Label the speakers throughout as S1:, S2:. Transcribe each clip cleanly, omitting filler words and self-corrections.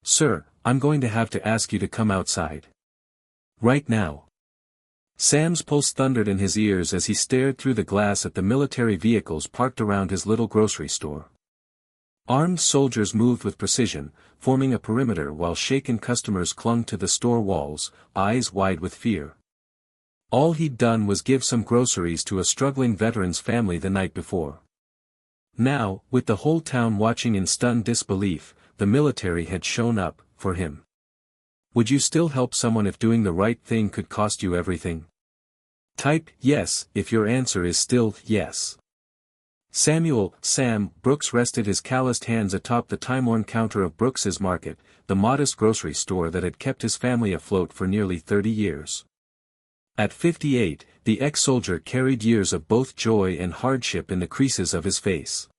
S1: "Sir, I'm going to have to ask you to come outside. Right now." Sam's pulse thundered in his ears as he stared through the glass at the military vehicles parked around his little grocery store. Armed soldiers moved with precision, forming a perimeter while shaken customers clung to the store walls, eyes wide with fear. All he'd done was give some groceries to a struggling veteran's family the night before. Now, with the whole town watching in stunned disbelief, the military had shown up, for him. Would you still help someone if doing the right thing could cost you everything? Type yes if your answer is still yes. Sam Brooks rested his calloused hands atop the time-worn counter of Brooks's Market, the modest grocery store that had kept his family afloat for nearly 30 years. At 58, the ex-soldier carried years of both joy and hardship in the creases of his face.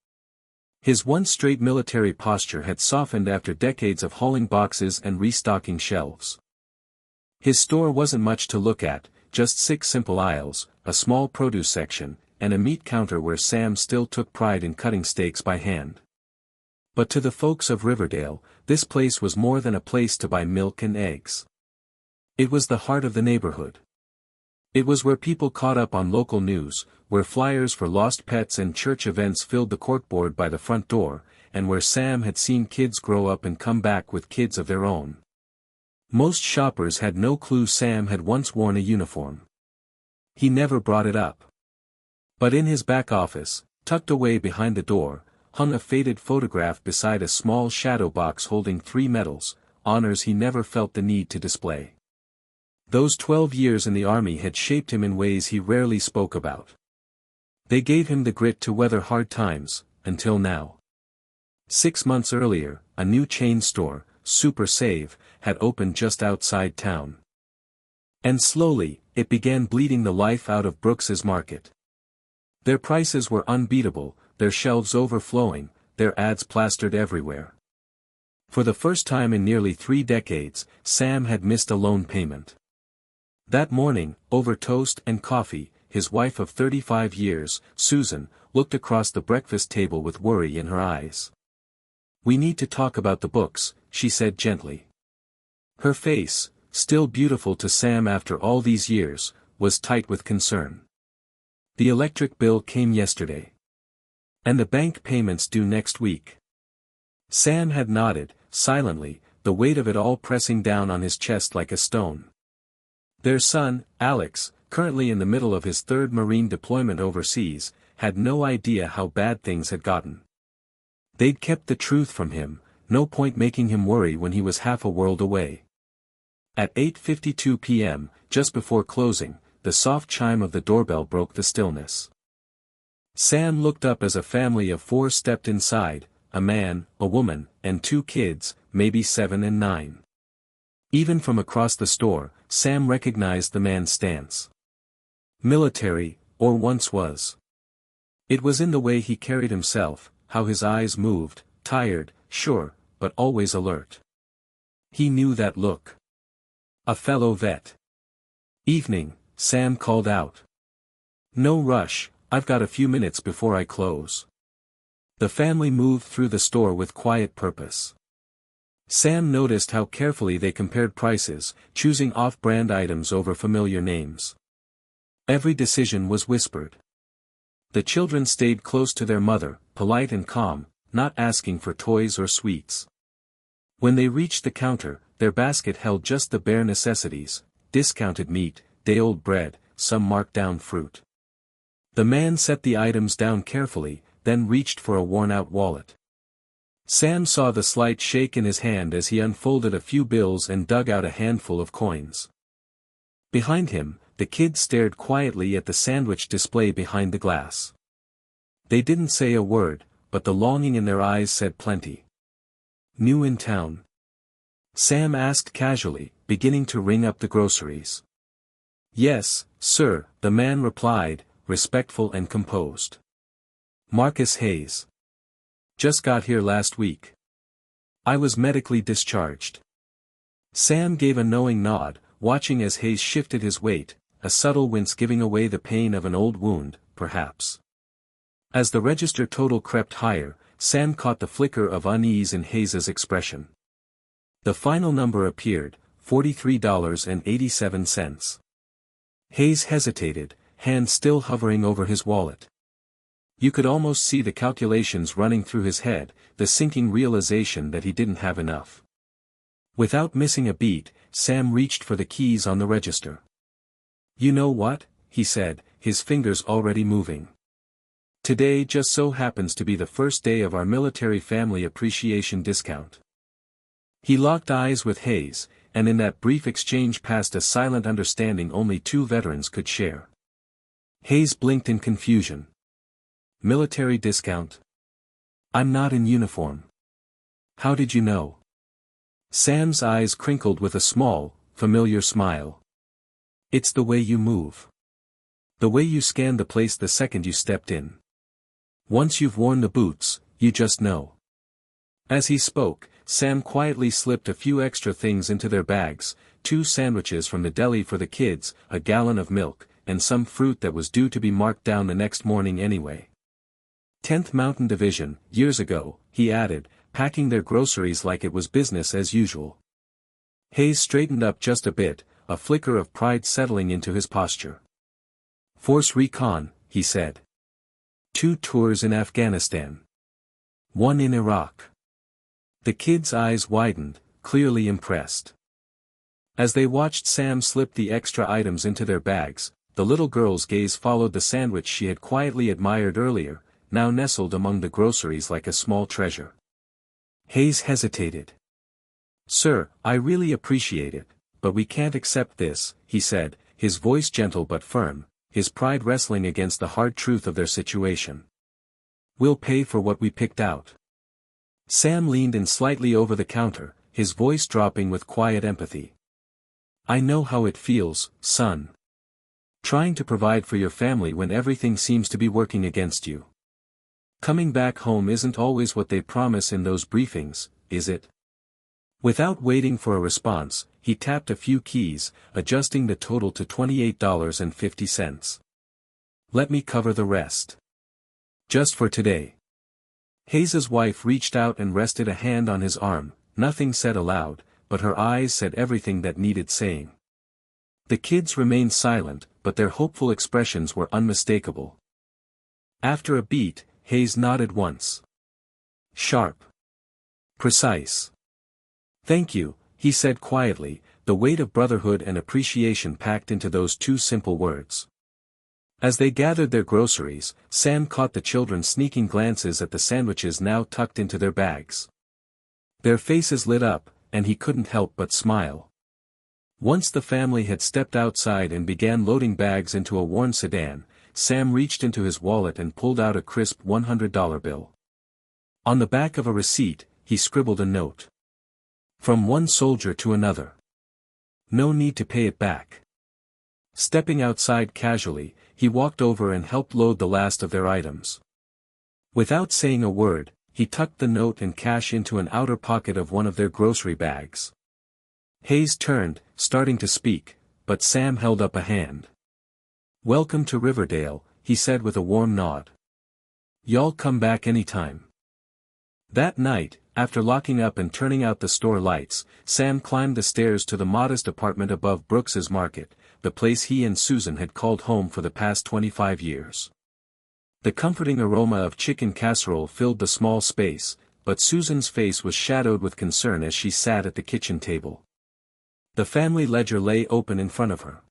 S1: His once straight military posture had softened after decades of hauling boxes and restocking shelves. His store wasn't much to look at, just 6 simple aisles, a small produce section, and a meat counter where Sam still took pride in cutting steaks by hand. But to the folks of Riverdale, this place was more than a place to buy milk and eggs. It was the heart of the neighborhood. It was where people caught up on local news, where flyers for lost pets and church events filled the corkboard by the front door, and where Sam had seen kids grow up and come back with kids of their own. Most shoppers had no clue Sam had once worn a uniform. He never brought it up. But in his back office, tucked away behind the door, hung a faded photograph beside a small shadow box holding 3 medals, honors he never felt the need to display. Those 12 years in the army had shaped him in ways he rarely spoke about. They gave him the grit to weather hard times, until now. 6 months earlier, a new chain store, Super Save, had opened just outside town. And slowly, it began bleeding the life out of Brooks's Market. Their prices were unbeatable, their shelves overflowing, their ads plastered everywhere. For the first time in nearly 3 decades, Sam had missed a loan payment. That morning, over toast and coffee, his wife of 35 years, Susan, looked across the breakfast table with worry in her eyes. "We need to talk about the books," she said gently. Her face, still beautiful to Sam after all these years, was tight with concern. "The electric bill came yesterday. And the bank payments due next week." Sam had nodded, silently, the weight of it all pressing down on his chest like a stone. Their son, Alex, currently in the middle of his 3rd Marine deployment overseas, had no idea how bad things had gotten. They'd kept the truth from him, no point making him worry when he was half a world away. At 8:52 p.m., just before closing, the soft chime of the doorbell broke the stillness. Sam looked up as a family of 4 stepped inside, a man, a woman, and 2 kids, maybe 7 and 9. Even from across the store, Sam recognized the man's stance. Military, or once was. It was in the way he carried himself, how his eyes moved, tired, sure, but always alert. He knew that look. A fellow vet. "Evening," Sam called out. "No rush, I've got a few minutes before I close." The family moved through the store with quiet purpose. Sam noticed how carefully they compared prices, choosing off-brand items over familiar names. Every decision was whispered. The children stayed close to their mother, polite and calm, not asking for toys or sweets. When they reached the counter, their basket held just the bare necessities, discounted meat, day-old bread, some marked-down fruit. The man set the items down carefully, then reached for a worn-out wallet. Sam saw the slight shake in his hand as he unfolded a few bills and dug out a handful of coins. Behind him, the kids stared quietly at the sandwich display behind the glass. They didn't say a word, but the longing in their eyes said plenty. "New in town?" Sam asked casually, beginning to ring up the groceries. "Yes, sir," the man replied, respectful and composed. "Marcus Hayes. Just got here last week. I was medically discharged." Sam gave a knowing nod, watching as Hayes shifted his weight, a subtle wince giving away the pain of an old wound, perhaps. As the register total crept higher, Sam caught the flicker of unease in Hayes's expression. The final number appeared, $43.87. Hayes hesitated, hand still hovering over his wallet. You could almost see the calculations running through his head, the sinking realization that he didn't have enough. Without missing a beat, Sam reached for the keys on the register. You know what? He said, his fingers already moving. Today just so happens to be the first day of our military family appreciation discount. He locked eyes with Hayes, and in that brief exchange passed a silent understanding only two veterans could share. Hayes blinked in confusion. Military discount? I'm not in uniform. How did you know? Sam's eyes crinkled with a small, familiar smile. It's the way you move. The way you scanned the place the second you stepped in. Once you've worn the boots, you just know. As he spoke, Sam quietly slipped a few extra things into their bags, 2 sandwiches from the deli for the kids, a gallon of milk, and some fruit that was due to be marked down the next morning anyway. 10th Mountain Division, years ago, he added, packing their groceries like it was business as usual. Hayes straightened up just a bit, a flicker of pride settling into his posture. Force Recon, he said. 2 tours in Afghanistan. 1 in Iraq. The kids' eyes widened, clearly impressed. As they watched Sam slip the extra items into their bags, the little girl's gaze followed the sandwich she had quietly admired earlier, now nestled among the groceries like a small treasure. Hayes hesitated. Sir, I really appreciate it, but we can't accept this, he said, his voice gentle but firm, his pride wrestling against the hard truth of their situation. We'll pay for what we picked out. Sam leaned in slightly over the counter, his voice dropping with quiet empathy. I know how it feels, son. Trying to provide for your family when everything seems to be working against you. Coming back home isn't always what they promise in those briefings, is it? Without waiting for a response, he tapped a few keys, adjusting the total to $28.50. Let me cover the rest. Just for today. Hayes's wife reached out and rested a hand on his arm, nothing said aloud, but her eyes said everything that needed saying. The kids remained silent, but their hopeful expressions were unmistakable. After a beat, Hayes nodded once. Sharp. Precise. Thank you, he said quietly, the weight of brotherhood and appreciation packed into those 2 simple words. As they gathered their groceries, Sam caught the children sneaking glances at the sandwiches now tucked into their bags. Their faces lit up, and he couldn't help but smile. Once the family had stepped outside and began loading bags into a worn sedan, Sam reached into his wallet and pulled out a crisp $100 bill. On the back of a receipt, he scribbled a note. From one soldier to another. No need to pay it back. Stepping outside casually, he walked over and helped load the last of their items. Without saying a word, he tucked the note and cash into an outer pocket of one of their grocery bags. Hayes turned, starting to speak, but Sam held up a hand. Welcome to Riverdale, he said with a warm nod. Y'all come back anytime. That night, after locking up and turning out the store lights, Sam climbed the stairs to the modest apartment above Brooks's Market, the place he and Susan had called home for the past 25 years. The comforting aroma of chicken casserole filled the small space, but Susan's face was shadowed with concern as she sat at the kitchen table. The family ledger lay open in front of her.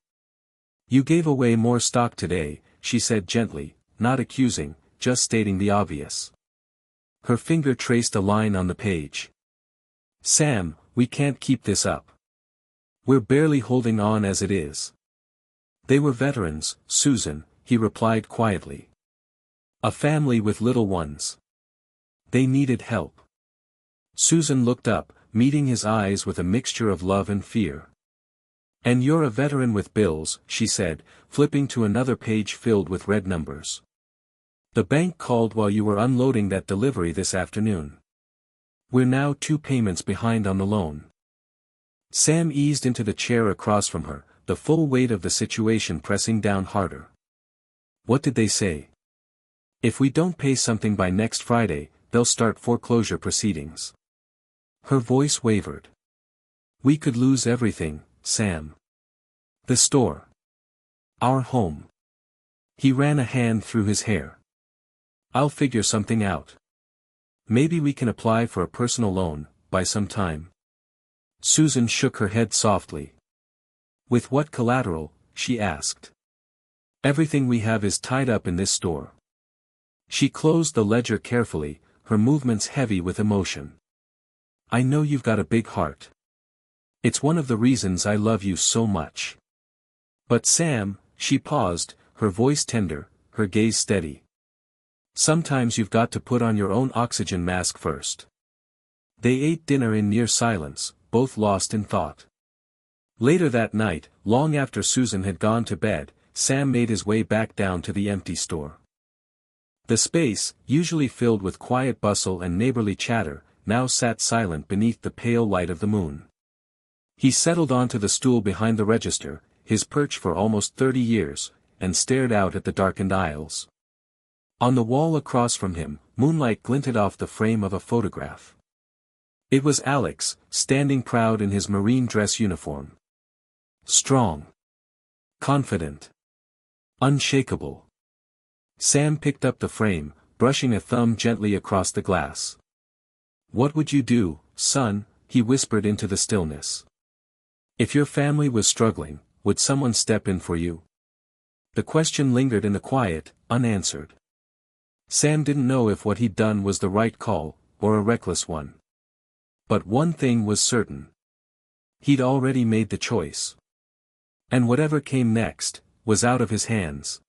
S1: You gave away more stock today, she said gently, not accusing, just stating the obvious. Her finger traced a line on the page. Sam, we can't keep this up. We're barely holding on as it is. They were veterans, Susan, he replied quietly. A family with little ones. They needed help. Susan looked up, meeting his eyes with a mixture of love and fear. And you're a veteran with bills, she said, flipping to another page filled with red numbers. The bank called while you were unloading that delivery this afternoon. We're now 2 payments behind on the loan. Sam eased into the chair across from her, the full weight of the situation pressing down harder. What did they say? If we don't pay something by next Friday, they'll start foreclosure proceedings. Her voice wavered. We could lose everything, Sam. The store. Our home. He ran a hand through his hair. I'll figure something out. Maybe we can apply for a personal loan, buy some time. Susan shook her head softly. With what collateral? She asked. Everything we have is tied up in this store. She closed the ledger carefully, her movements heavy with emotion. I know you've got a big heart. It's one of the reasons I love you so much. But Sam, she paused, her voice tender, her gaze steady. Sometimes you've got to put on your own oxygen mask first. They ate dinner in near silence, both lost in thought. Later that night, long after Susan had gone to bed, Sam made his way back down to the empty store. The space, usually filled with quiet bustle and neighborly chatter, now sat silent beneath the pale light of the moon. He settled onto the stool behind the register, his perch for almost 30 years, and stared out at the darkened aisles. On the wall across from him, moonlight glinted off the frame of a photograph. It was Alex, standing proud in his marine dress uniform. Strong. Confident. Unshakable. Sam picked up the frame, brushing a thumb gently across the glass. What would you do, son? He whispered into the stillness. If your family was struggling, would someone step in for you? The question lingered in the quiet, unanswered. Sam didn't know if what he'd done was the right call, or a reckless one. But one thing was certain. He'd already made the choice. And whatever came next, was out of his hands.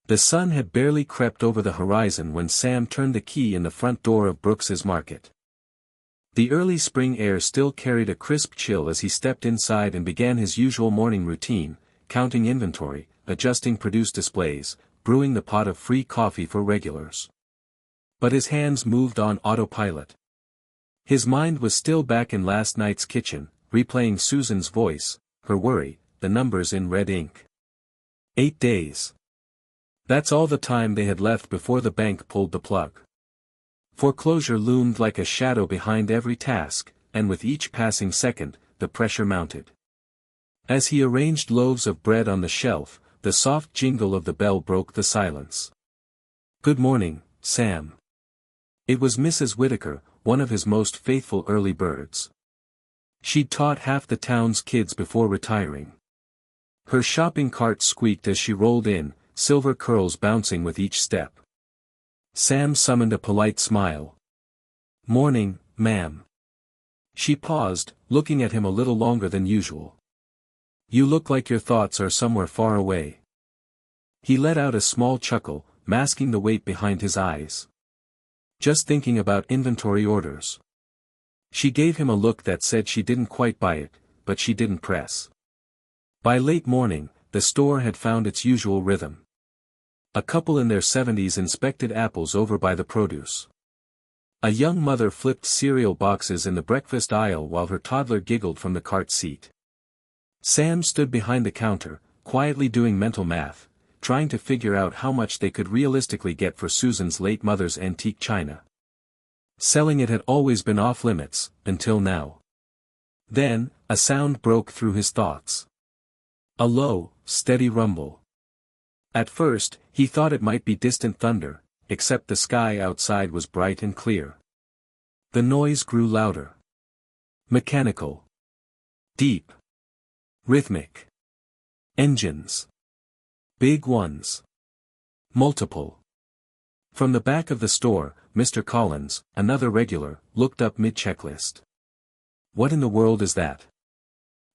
S1: The sun had barely crept over the horizon when Sam turned the key in the front door of Brooks's Market. The early spring air still carried a crisp chill as he stepped inside and began his usual morning routine, counting inventory, adjusting produce displays, brewing the pot of free coffee for regulars. But his hands moved on autopilot. His mind was still back in last night's kitchen, replaying Susan's voice, her worry, the numbers in red ink. 8 days. That's all the time they had left before the bank pulled the plug. Foreclosure loomed like a shadow behind every task, and with each passing second, the pressure mounted. As he arranged loaves of bread on the shelf, the soft jingle of the bell broke the silence. Good morning, Sam. It was Mrs. Whitaker, one of his most faithful early birds. She'd taught half the town's kids before retiring. Her shopping cart squeaked as she rolled in, silver curls bouncing with each step. Sam summoned a polite smile. Morning, ma'am. She paused, looking at him a little longer than usual. You look like your thoughts are somewhere far away. He let out a small chuckle, masking the weight behind his eyes. Just thinking about inventory orders. She gave him a look that said she didn't quite buy it, but she didn't press. By late morning, the store had found its usual rhythm. A couple in their 70s inspected apples over by the produce. A young mother flipped cereal boxes in the breakfast aisle while her toddler giggled from the cart seat. Sam stood behind the counter, quietly doing mental math, trying to figure out how much they could realistically get for Susan's late mother's antique china. Selling it had always been off limits, until now. Then, a sound broke through his thoughts. A low, steady rumble. At first, he thought it might be distant thunder, except the sky outside was bright and clear. The noise grew louder. Mechanical. Deep. Rhythmic. Engines. Big ones. Multiple. From the back of the store, Mr. Collins, another regular, looked up mid-checklist. What in the world is that?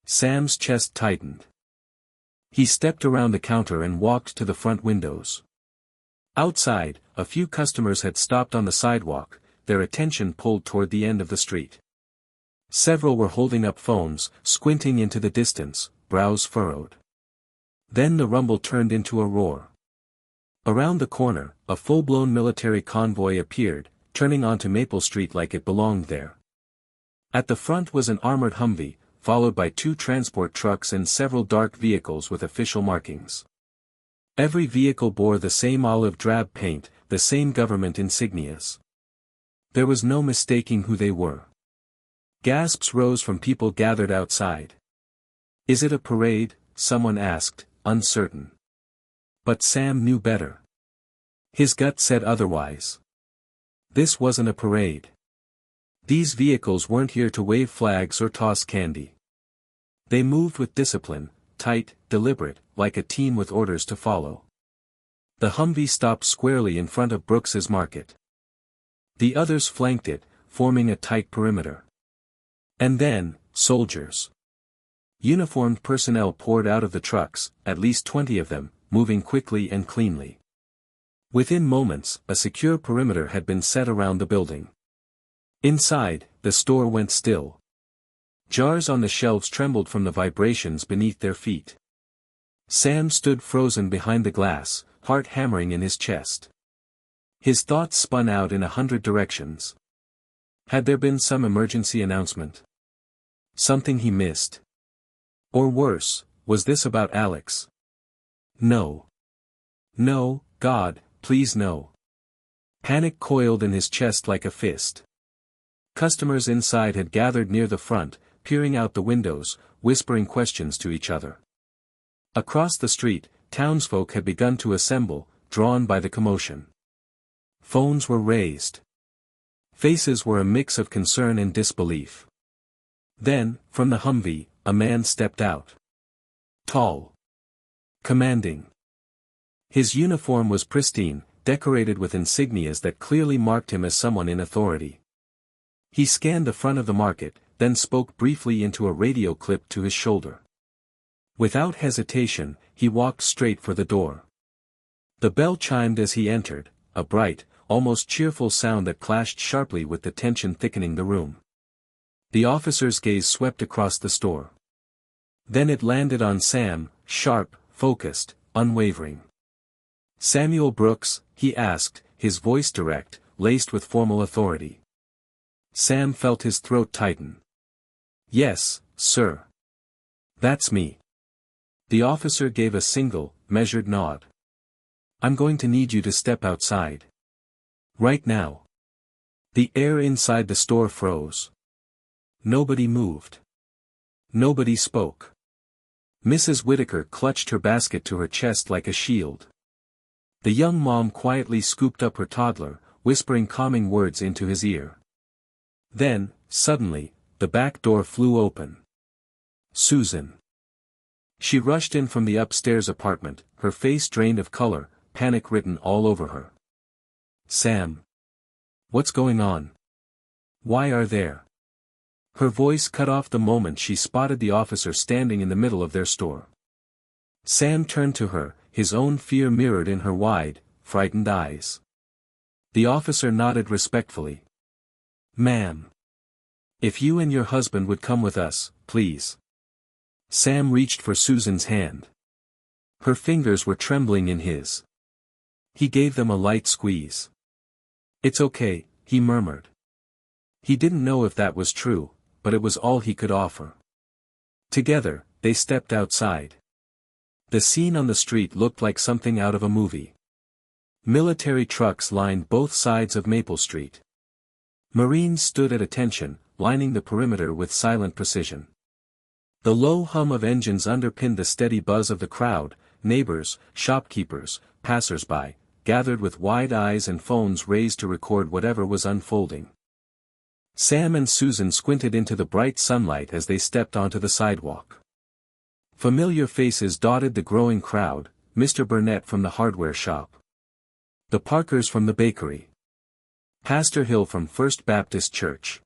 S1: Sam's chest tightened. He stepped around the counter and walked to the front windows. Outside, a few customers had stopped on the sidewalk, their attention pulled toward the end of the street. Several were holding up phones, squinting into the distance, brows furrowed. Then the rumble turned into a roar. Around the corner, a full-blown military convoy appeared, turning onto Maple Street like it belonged there. At the front was an armored Humvee, followed by 2 transport trucks and several dark vehicles with official markings. Every vehicle bore the same olive-drab paint, the same government insignias. There was no mistaking who they were. Gasps rose from people gathered outside. Is it a parade? Someone asked, uncertain. But Sam knew better. His gut said otherwise. This wasn't a parade. These vehicles weren't here to wave flags or toss candy. They moved with discipline, tight, deliberate, like a team with orders to follow. The Humvee stopped squarely in front of Brooks's Market. The others flanked it, forming a tight perimeter. And then, soldiers. Uniformed personnel poured out of the trucks, at least 20 of them, moving quickly and cleanly. Within moments, a secure perimeter had been set around the building. Inside, the store went still. Jars on the shelves trembled from the vibrations beneath their feet. Sam stood frozen behind the glass, heart hammering in his chest. His thoughts spun out in 100 directions. Had there been some emergency announcement? Something he missed? Or worse, was this about Alex? No. No, God, please no. Panic coiled in his chest like a fist. Customers inside had gathered near the front, peering out the windows, whispering questions to each other. Across the street, townsfolk had begun to assemble, drawn by the commotion. Phones were raised. Faces were a mix of concern and disbelief. Then, from the Humvee, a man stepped out. Tall. Commanding. His uniform was pristine, decorated with insignias that clearly marked him as someone in authority. He scanned the front of the market, then spoke briefly into a radio clip to his shoulder. Without hesitation, he walked straight for the door. The bell chimed as he entered, a bright, almost cheerful sound that clashed sharply with the tension thickening the room. The officer's gaze swept across the store. Then it landed on Sam, sharp, focused, unwavering. "Samuel Brooks?" he asked, his voice direct, laced with formal authority. Sam felt his throat tighten. "Yes, sir. That's me." The officer gave a single, measured nod. "I'm going to need you to step outside. Right now." The air inside the store froze. Nobody moved. Nobody spoke. Mrs. Whitaker clutched her basket to her chest like a shield. The young mom quietly scooped up her toddler, whispering calming words into his ear. Then, suddenly, the back door flew open. Susan. She rushed in from the upstairs apartment, her face drained of color, panic written all over her. "Sam. What's going on? Why are there?" Her voice cut off the moment she spotted the officer standing in the middle of their store. Sam turned to her, his own fear mirrored in her wide, frightened eyes. The officer nodded respectfully. "Ma'am. If you and your husband would come with us, please." Sam reached for Susan's hand. Her fingers were trembling in his. He gave them a light squeeze. "It's okay," he murmured. He didn't know if that was true, but it was all he could offer. Together, they stepped outside. The scene on the street looked like something out of a movie. Military trucks lined both sides of Maple Street. Marines stood at attention, lining the perimeter with silent precision. The low hum of engines underpinned the steady buzz of the crowd. Neighbors, shopkeepers, passers-by, gathered with wide eyes and phones raised to record whatever was unfolding. Sam and Susan squinted into the bright sunlight as they stepped onto the sidewalk. Familiar faces dotted the growing crowd, Mr. Burnett from the hardware shop. The Parkers from the bakery. Pastor Hill from First Baptist Church.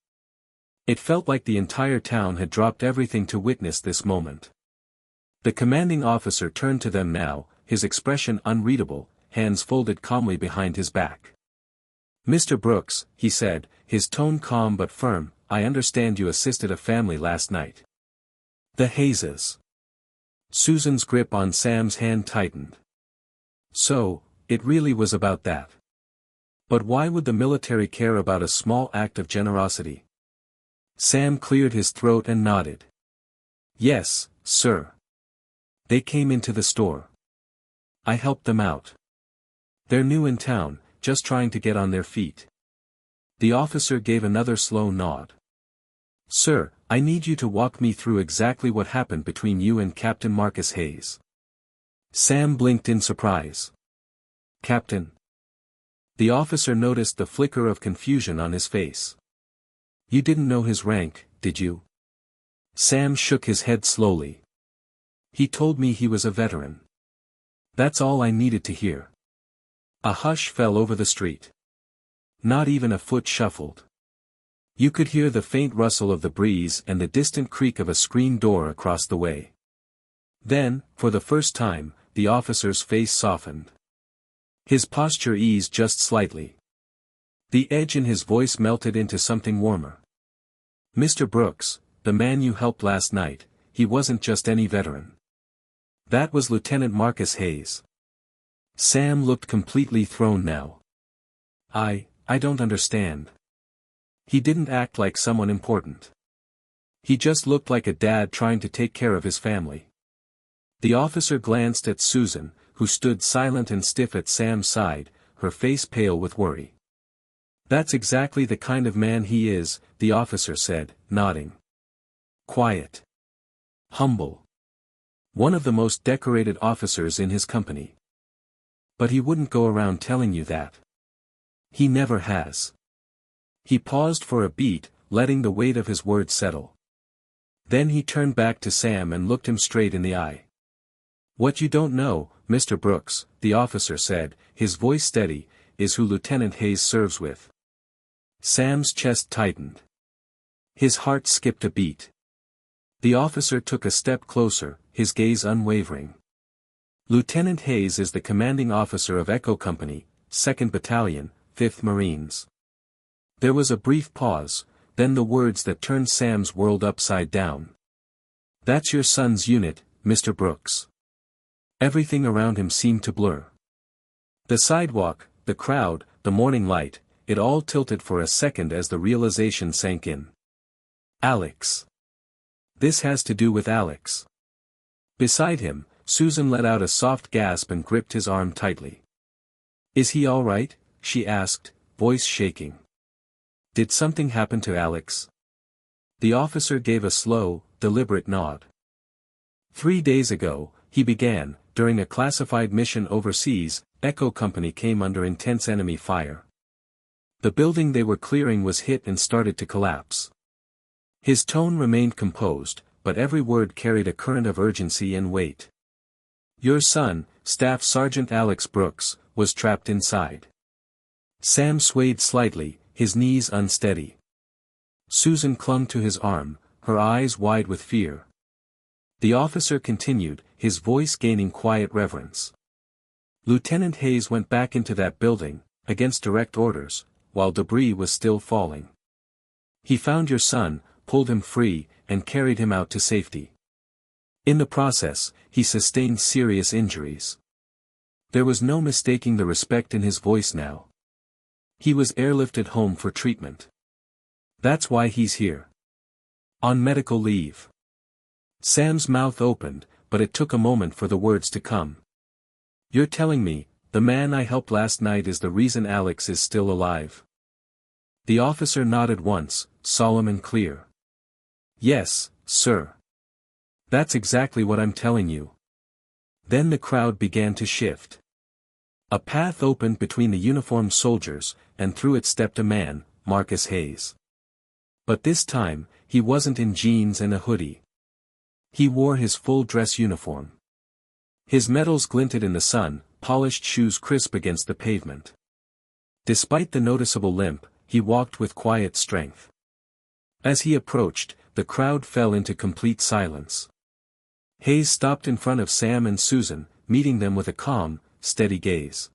S1: It felt like the entire town had dropped everything to witness this moment. The commanding officer turned to them now, his expression unreadable, hands folded calmly behind his back. "Mr. Brooks," he said, his tone calm but firm, "I understand you assisted a family last night. The Hazes." Susan's grip on Sam's hand tightened. "So, it really was about that. But why would the military care about a small act of generosity?" Sam cleared his throat and nodded. "Yes, sir. They came into the store. I helped them out. They're new in town, just trying to get on their feet." The officer gave another slow nod. Sir, I need you to walk me through exactly what happened between you and Captain Marcus Hayes. Sam blinked in surprise. Captain. The officer noticed the flicker of confusion on his face. You didn't know his rank, did you? Sam shook his head slowly. He told me he was a veteran. That's all I needed to hear. A hush fell over the street. Not even a foot shuffled. You could hear the faint rustle of the breeze and the distant creak of a screen door across the way. Then, for the first time, the officer's face softened. His posture eased just slightly. The edge in his voice melted into something warmer. Mr. Brooks, the man you helped last night, he wasn't just any veteran. That was Lieutenant Marcus Hayes. Sam looked completely thrown now. I don't understand. He didn't act like someone important. He just looked like a dad trying to take care of his family. The officer glanced at Susan, who stood silent and stiff at Sam's side, her face pale with worry. That's exactly the kind of man he is, the officer said, nodding. Quiet. Humble. One of the most decorated officers in his company. But he wouldn't go around telling you that. He never has. He paused for a beat, letting the weight of his words settle. Then he turned back to Sam and looked him straight in the eye. What you don't know, Mr. Brooks, the officer said, his voice steady, is who Lieutenant Hayes serves with. Sam's chest tightened. His heart skipped a beat. The officer took a step closer, his gaze unwavering. Lieutenant Hayes is the commanding officer of Echo Company, 2nd Battalion, 5th Marines. There was a brief pause, then the words that turned Sam's world upside down. That's your son's unit, Mr. Brooks. Everything around him seemed to blur. The sidewalk, the crowd, the morning light, it all tilted for a second as the realization sank in. Alex. This has to do with Alex. Beside him, Susan let out a soft gasp and gripped his arm tightly. Is he all right? She asked, voice shaking. Did something happen to Alex? The officer gave a slow, deliberate nod. 3 days ago, he began, during a classified mission overseas, Echo Company came under intense enemy fire. The building they were clearing was hit and started to collapse. His tone remained composed, but every word carried a current of urgency and weight. Your son, Staff Sergeant Alex Brooks, was trapped inside. Sam swayed slightly, his knees unsteady. Susan clung to his arm, her eyes wide with fear. The officer continued, his voice gaining quiet reverence. Lieutenant Hayes went back into that building, against direct orders, while debris was still falling. He found your son, pulled him free, and carried him out to safety. In the process, he sustained serious injuries. There was no mistaking the respect in his voice now. He was airlifted home for treatment. That's why he's here. On medical leave. Sam's mouth opened, but it took a moment for the words to come. You're telling me, the man I helped last night is the reason Alex is still alive? The officer nodded once, solemn and clear. Yes, sir. That's exactly what I'm telling you. Then the crowd began to shift. A path opened between the uniformed soldiers, and through it stepped a man, Marcus Hayes. But this time, he wasn't in jeans and a hoodie. He wore his full dress uniform. His medals glinted in the sun, polished shoes crisp against the pavement. Despite the noticeable limp, he walked with quiet strength. As he approached, the crowd fell into complete silence. Hayes stopped in front of Sam and Susan, meeting them with a calm, steady gaze.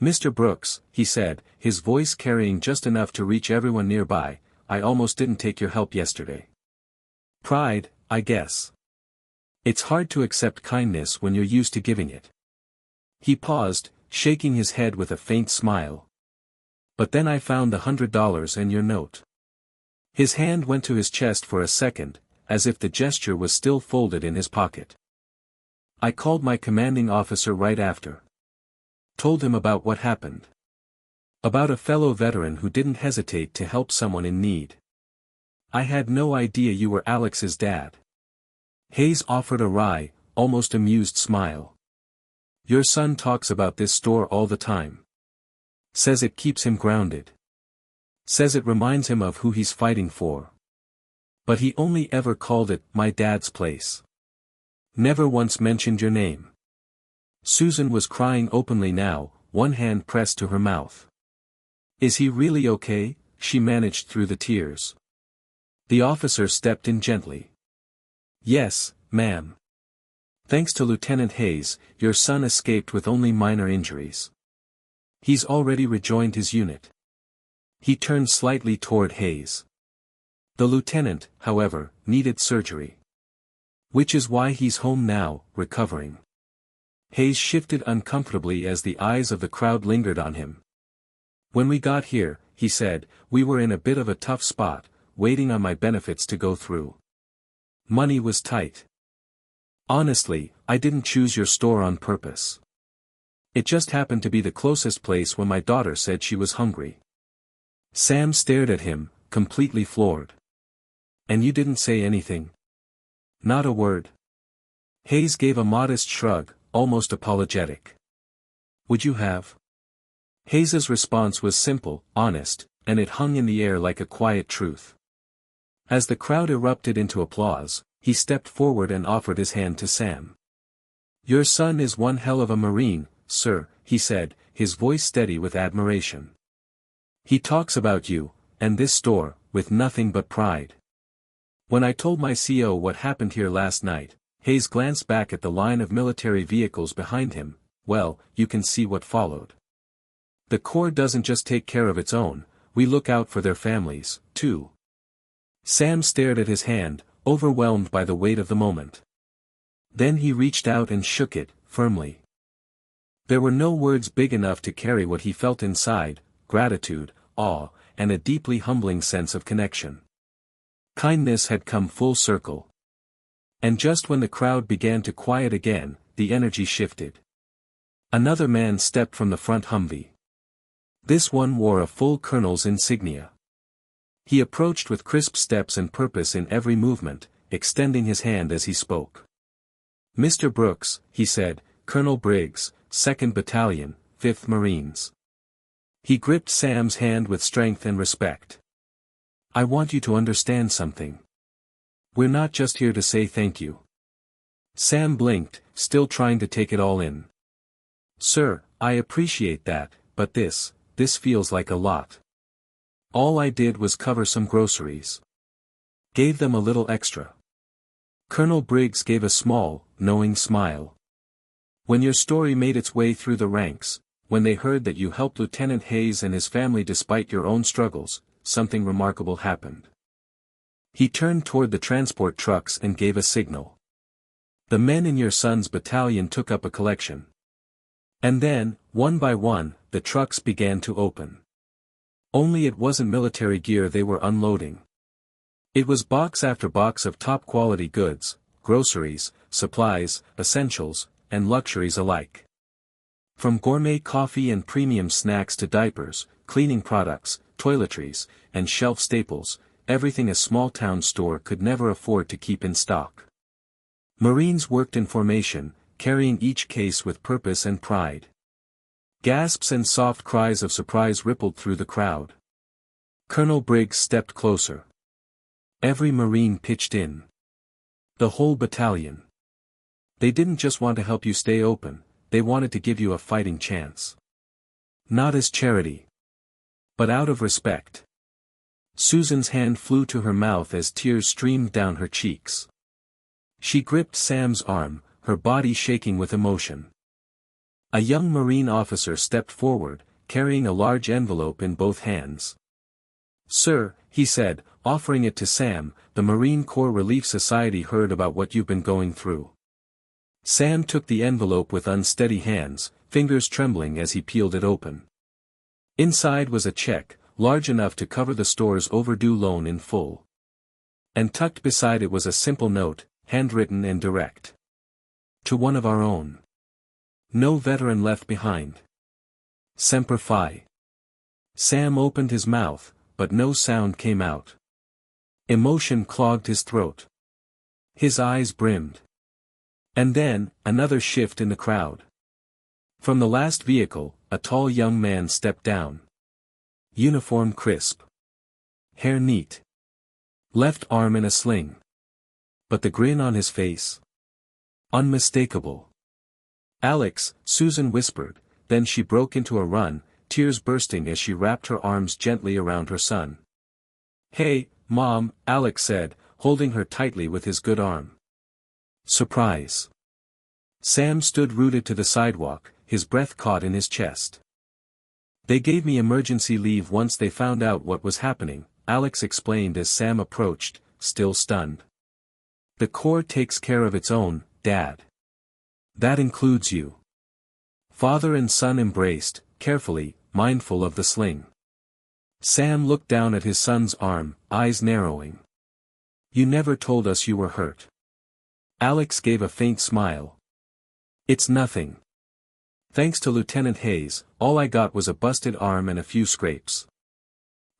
S1: Mr. Brooks, he said, his voice carrying just enough to reach everyone nearby, I almost didn't take your help yesterday. Pride, I guess. It's hard to accept kindness when you're used to giving it. He paused, shaking his head with a faint smile. But then I found the $100 and your note. His hand went to his chest for a second, as if the gesture was still folded in his pocket. I called my commanding officer right after. Told him about what happened. About a fellow veteran who didn't hesitate to help someone in need. I had no idea you were Alex's dad. Hayes offered a wry, almost amused smile. Your son talks about this store all the time. Says it keeps him grounded. Says it reminds him of who he's fighting for. But he only ever called it my dad's place. Never once mentioned your name. Susan was crying openly now, one hand pressed to her mouth. Is he really okay? She managed through the tears. The officer stepped in gently. Yes, ma'am. Thanks to Lieutenant Hayes, your son escaped with only minor injuries. He's already rejoined his unit. He turned slightly toward Hayes. The lieutenant, however, needed surgery. Which is why he's home now, recovering. Hayes shifted uncomfortably as the eyes of the crowd lingered on him. When we got here, he said, we were in a bit of a tough spot, waiting on my benefits to go through. Money was tight. Honestly, I didn't choose your store on purpose. It just happened to be the closest place when my daughter said she was hungry. Sam stared at him, completely floored. And you didn't say anything? Not a word. Hayes gave a modest shrug, almost apologetic. Would you have? Hayes's response was simple, honest, and it hung in the air like a quiet truth. As the crowd erupted into applause, he stepped forward and offered his hand to Sam. Your son is one hell of a Marine, sir, he said, his voice steady with admiration. He talks about you, and this store, with nothing but pride. When I told my CO what happened here last night, Hayes glanced back at the line of military vehicles behind him. Well, you can see what followed. The Corps doesn't just take care of its own, we look out for their families, too. Sam stared at his hand, overwhelmed by the weight of the moment. Then he reached out and shook it, firmly. There were no words big enough to carry what he felt inside: gratitude, awe, and a deeply humbling sense of connection. Kindness had come full circle. And just when the crowd began to quiet again, the energy shifted. Another man stepped from the front Humvee. This one wore a full colonel's insignia. He approached with crisp steps and purpose in every movement, extending his hand as he spoke. Mr. Brooks, he said, Colonel Briggs, 2nd Battalion, 5th Marines. He gripped Sam's hand with strength and respect. I want you to understand something. We're not just here to say thank you. Sam blinked, still trying to take it all in. Sir, I appreciate that, but this feels like a lot. All I did was cover some groceries. Gave them a little extra. Colonel Briggs gave a small, knowing smile. When your story made its way through the ranks, when they heard that you helped Lieutenant Hayes and his family despite your own struggles, something remarkable happened. He turned toward the transport trucks and gave a signal. The men in your son's battalion took up a collection. And then, one by one, the trucks began to open. Only it wasn't military gear they were unloading. It was box after box of top-quality goods, groceries, supplies, essentials, and luxuries alike. From gourmet coffee and premium snacks to diapers, cleaning products, toiletries, and shelf staples, everything a small-town store could never afford to keep in stock. Marines worked in formation, carrying each case with purpose and pride. Gasps and soft cries of surprise rippled through the crowd. Colonel Briggs stepped closer. Every Marine pitched in. The whole battalion. They didn't just want to help you stay open, they wanted to give you a fighting chance. Not as charity, but out of respect. Susan's hand flew to her mouth as tears streamed down her cheeks. She gripped Sam's arm, her body shaking with emotion. A young Marine officer stepped forward, carrying a large envelope in both hands. Sir, he said, offering it to Sam, the Marine Corps Relief Society heard about what you've been going through. Sam took the envelope with unsteady hands, fingers trembling as he peeled it open. Inside was a check, large enough to cover the store's overdue loan in full. And tucked beside it was a simple note, handwritten and direct. To one of our own. No veteran left behind. Semper Fi. Sam opened his mouth, but no sound came out. Emotion clogged his throat. His eyes brimmed. And then, another shift in the crowd. From the last vehicle, a tall young man stepped down. Uniform crisp. Hair neat. Left arm in a sling. But the grin on his face. Unmistakable. "Alex," Susan whispered, then she broke into a run, tears bursting as she wrapped her arms gently around her son. "Hey, Mom," Alex said, holding her tightly with his good arm. Surprise. Sam stood rooted to the sidewalk, his breath caught in his chest. "They gave me emergency leave once they found out what was happening," Alex explained as Sam approached, still stunned. "The Corps takes care of its own, Dad. That includes you." Father and son embraced, carefully, mindful of the sling. Sam looked down at his son's arm, eyes narrowing. "You never told us you were hurt." Alex gave a faint smile. "It's nothing. Thanks to Lieutenant Hayes, all I got was a busted arm and a few scrapes.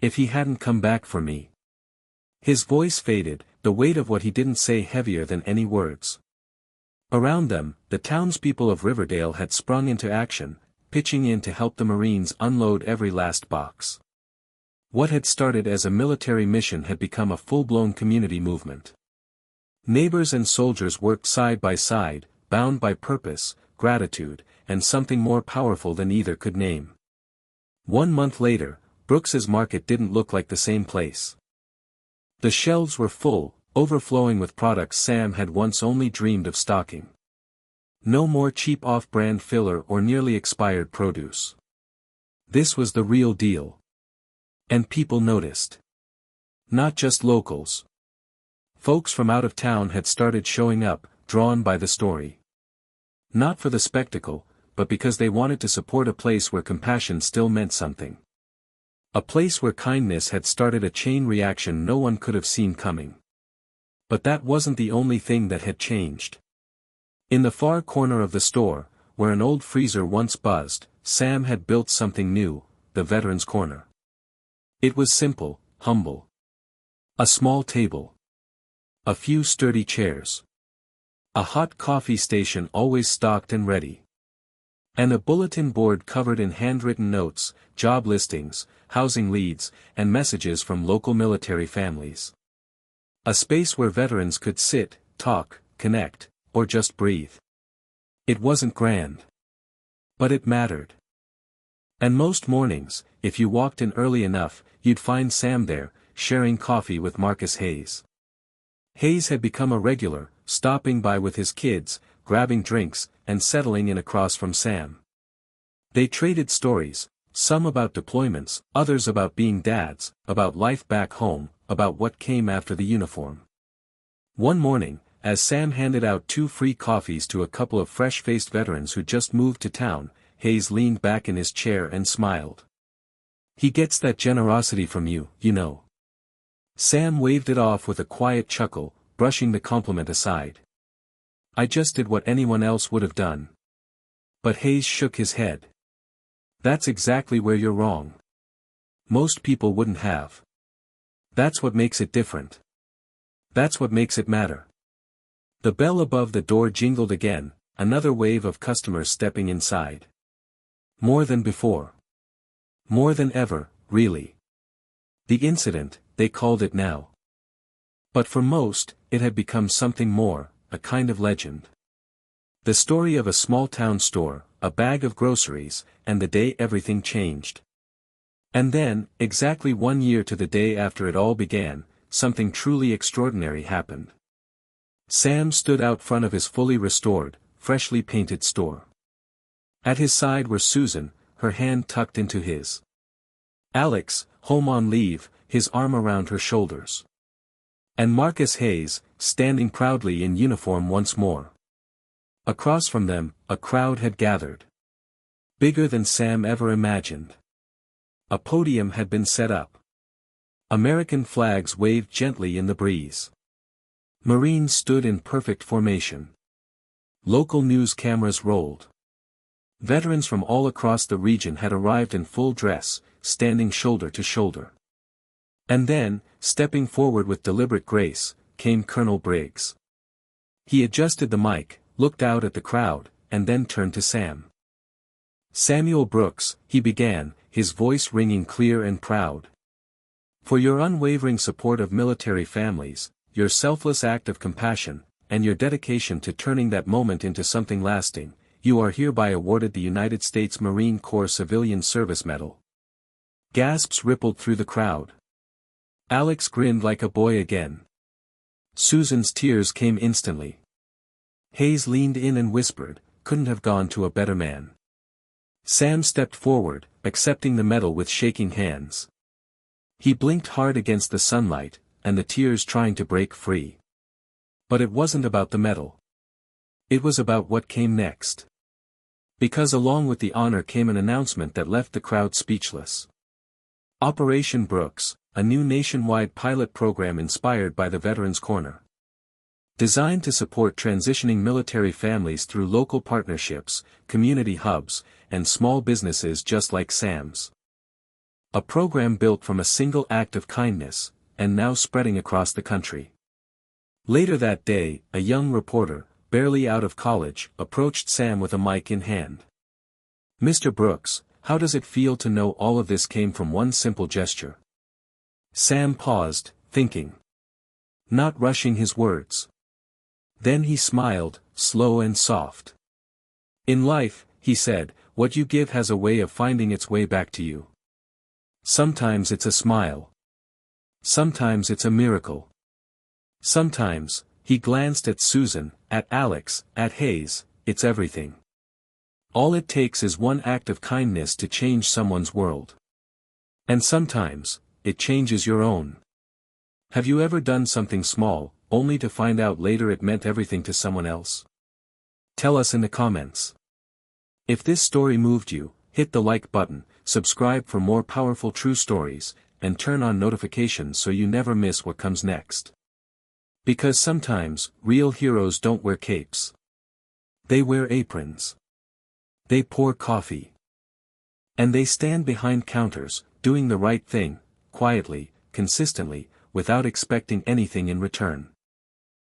S1: If he hadn't come back for me." His voice faded, the weight of what he didn't say heavier than any words. Around them, the townspeople of Riverdale had sprung into action, pitching in to help the Marines unload every last box. What had started as a military mission had become a full-blown community movement. Neighbors and soldiers worked side by side, bound by purpose, gratitude, and something more powerful than either could name. 1 month later, Brooks's Market didn't look like the same place. The shelves were full, overflowing with products Sam had once only dreamed of stocking. No more cheap off-brand filler or nearly expired produce. This was the real deal. And people noticed. Not just locals. Folks from out of town had started showing up, drawn by the story. Not for the spectacle, but because they wanted to support a place where compassion still meant something. A place where kindness had started a chain reaction no one could have seen coming. But that wasn't the only thing that had changed. In the far corner of the store, where an old freezer once buzzed, Sam had built something new, the Veterans Corner. It was simple, humble. A small table. A few sturdy chairs. A hot coffee station always stocked and ready. And a bulletin board covered in handwritten notes, job listings, housing leads, and messages from local military families. A space where veterans could sit, talk, connect, or just breathe. It wasn't grand. But it mattered. And most mornings, if you walked in early enough, you'd find Sam there, sharing coffee with Marcus Hayes. Hayes had become a regular, stopping by with his kids, grabbing drinks, and settling in across from Sam. They traded stories, some about deployments, others about being dads, about life back home, about what came after the uniform. One morning, as Sam handed out 2 free coffees to a couple of fresh-faced veterans who just moved to town, Hayes leaned back in his chair and smiled. "He gets that generosity from you, you know." Sam waved it off with a quiet chuckle, brushing the compliment aside. "I just did what anyone else would have done." But Hayes shook his head. "That's exactly where you're wrong. Most people wouldn't have. That's what makes it different. That's what makes it matter." The bell above the door jingled again, another wave of customers stepping inside. More than before. More than ever, really. The incident, they called it now. But for most, it had become something more, a kind of legend. The story of a small-town store, a bag of groceries, and the day everything changed. And then, exactly 1 year to the day after it all began, something truly extraordinary happened. Sam stood out front of his fully restored, freshly painted store. At his side were Susan, her hand tucked into his. Alex, home on leave, his arm around her shoulders. And Marcus Hayes, standing proudly in uniform once more. Across from them, a crowd had gathered. Bigger than Sam ever imagined. A podium had been set up. American flags waved gently in the breeze. Marines stood in perfect formation. Local news cameras rolled. Veterans from all across the region had arrived in full dress, standing shoulder to shoulder. And then, stepping forward with deliberate grace, came Colonel Briggs. He adjusted the mic, looked out at the crowd, and then turned to Sam. "Samuel Brooks," he began, his voice ringing clear and proud. "For your unwavering support of military families, your selfless act of compassion, and your dedication to turning that moment into something lasting, you are hereby awarded the United States Marine Corps Civilian Service Medal." Gasps rippled through the crowd. Alex grinned like a boy again. Susan's tears came instantly. Hayes leaned in and whispered, "Couldn't have gone to a better man." Sam stepped forward, accepting the medal with shaking hands. He blinked hard against the sunlight, and the tears trying to break free. But it wasn't about the medal. It was about what came next. Because along with the honor came an announcement that left the crowd speechless. Operation Brooks, a new nationwide pilot program inspired by the Veterans Corner. Designed to support transitioning military families through local partnerships, community hubs, and small businesses just like Sam's. A program built from a single act of kindness, and now spreading across the country. Later that day, a young reporter, barely out of college, approached Sam with a mic in hand. "Mr. Brooks, how does it feel to know all of this came from one simple gesture?" Sam paused, thinking. Not rushing his words. Then he smiled, slow and soft. "In life," he said, "what you give has a way of finding its way back to you. Sometimes it's a smile. Sometimes it's a miracle. Sometimes," he glanced at Susan, at Alex, at Hayes, "it's everything. All it takes is one act of kindness to change someone's world. And sometimes, it changes your own. Have you ever done something small, only to find out later it meant everything to someone else? Tell us in the comments. If this story moved you, hit the like button, subscribe for more powerful true stories, and turn on notifications so you never miss what comes next. Because sometimes, real heroes don't wear capes. They wear aprons. They pour coffee. And they stand behind counters, doing the right thing, quietly, consistently, without expecting anything in return.